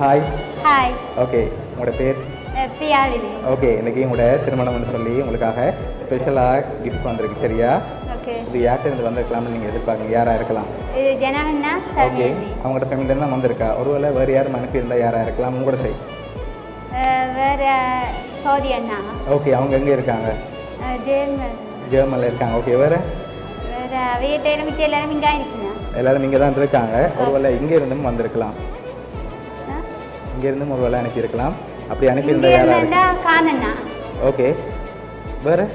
Hi. Hi. Okay, உங்களோட பேர்? பிரியாளினி. Okay, இன்னைக்கு உங்களோட திருமணம்னு சொல்லி உங்களுக்காக ஸ்பெஷலாக கிஃப்ட் வந்திருக்கு, சரியா? ஓகே. இது யார்கிட்ட இருந்து வந்திருக்கலாம்னு நீங்கள் எதிர்பார்க்குங்க, யாராக இருக்கலாம்? இது ஜனஹன்னா ஓகே, சர்மியந்தி. அவங்களோட ஃபேமிலியிலேருந்து தான் வந்திருக்கா. ஒருவேளை வேறு யாரும் அனுப்பியிருந்தால் யாராக இருக்கலாம் உங்களோட சைட்? வேற சோதி அண்ணா. ஓகே, அவங்க எங்கே இருக்காங்க? ஜெர்மனில் இருக்காங்க. ஓகே, வேறு? வேற வீட்டில் மிச்சம் எல்லாரும் இங்கே இருக்குண்ணா. எல்லாரும் இங்கே தான் இருக்காங்க. ஒருவேளை இங்கே இருந்தும் வந்திருக்கலாம், இங்கே இருந்தும் ஒருவேளை அனுப்பியிருக்கலாம். அப்படி அனுப்பியிருந்தா யாராக இருக்கு? காணண்ணா. ஓகே, வேறு?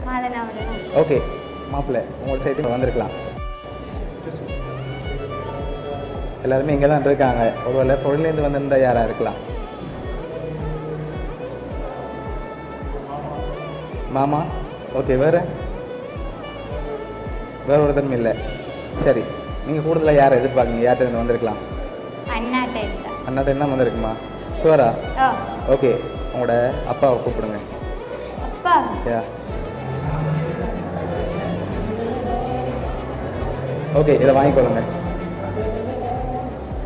காணண்ணா. ஓகே, மாப்பிள்ளை உங்களோட சைட்டு வந்திருக்கலாம். எல்லாருமே இங்கே தான் இருக்காங்க. ஒருவேளை பொருள்லேருந்து வந்திருந்தால் யாராக இருக்கலாம்? மாமா. ஓகே, வேறு? வேறு ஒருத்தரும் இல்லை. சரி, நீங்கள் கூடுதலாக யாரை எதிர்பார்க்குங்க, யார்கிட்ட இருந்து வந்திருக்கலாம்? அண்ணாட்ட என்ன வந்திருக்குமா? ஷுவரா? ஓகே, உங்களோட அப்பாவை கூப்பிடுங்க. அப்பா? யா. ஓகே, இதை வாங்கிக்கொள்ளுங்க.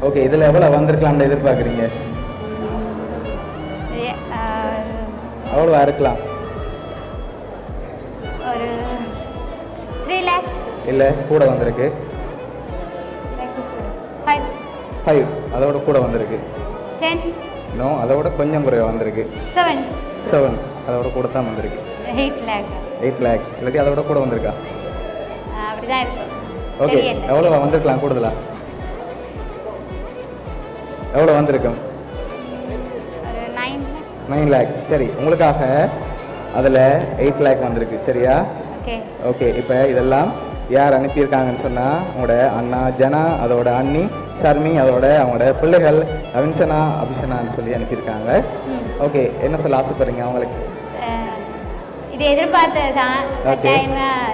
ஓகே, இதில் எவ்வளோ வந்திருக்கலாம்னு எதிர்பார்க்குறீங்க? எவ்வளோ இருக்கலாம்? ஒரு 3 lakhs. இல்லை, கூட வந்திருக்கு. 5. அதோட கூட வந்திருக்கு. 10. நோ, அதோட கொஞ்சம் குறைவாக வந்திருக்கு. 7. அதோட கூட தான் வந்திருக்கு. 8 lakh. 8 lakh. இல்லாட்டி அதோட கூட வந்திருக்கா? அப்படிதான் இருக்கும். ஓகே, எவ்வளோ வந்திருக்கலாம் கூடுதலா? எவ்வளோ வந்திருக்கும்? 9 lakh. சரி, உங்களுக்காக அதில் 8 lakh வந்திருக்கு, சரியா? ஓகே, இப்போ இதெல்லாம் யார் அனுப்பியிருக்காங்கன்னு சொன்னால் உங்களோட அண்ணா ஜனா, அதோட அண்ணி ஷர்மி, அதோட அவங்களோட பிள்ளைகள் அவின்சனா அபிஷனான்னு சொல்லி அனுப்பியிருக்காங்க. ஓகே, என்ன சொல்ல ஆசைப்படுறீங்க அவங்களுக்கு? இது எதிர்பார்த்தது தான்.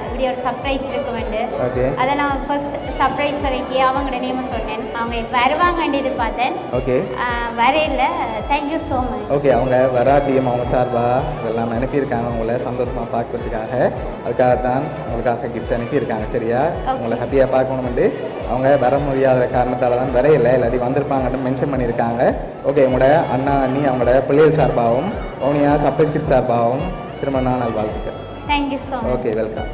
இப்படி ஒரு சர்ப்ரைஸ் இருக்குமெண்டு. ஓகே, அதை நான் ஃபர்ஸ்ட் சர்ப்ரைஸ் வரைக்கும் அவங்களோட நேம் சொன்னேன். அவங்க வருவாங்கன்னு எதிர்பார்த்தேன். ஓகே, வரையில. Thank you so much. ஓகே, அவங்க வராட்டியும் அவங்க சார்பாக இதெல்லாம் அனுப்பியிருக்காங்க உங்களை சந்தோஷமாக பார்க்கறதுக்காக. அதுக்காக தான் உங்களுக்காக கிஃப்ட் அனுப்பியிருக்காங்க, சரியா? உங்களை ஹாப்பியாக பார்க்கணுமெண்டு அவங்க வர முடியாத காரணத்தால் தான் வரையில, இல்லாட்டி வந்திருப்பாங்கன்னு மென்ஷன் பண்ணியிருக்காங்க. ஓகே, உங்களோட அண்ணா அண்ணி அவங்களோட பிள்ளைகள் சார்பாகவும் ஓனியா சர்ப்ரைஸ் கிஃப்ட் சார்பாகவும் திரும்ப நான் வாழ்த்துக்கிறேன். Thank you so much. Okay, welcome.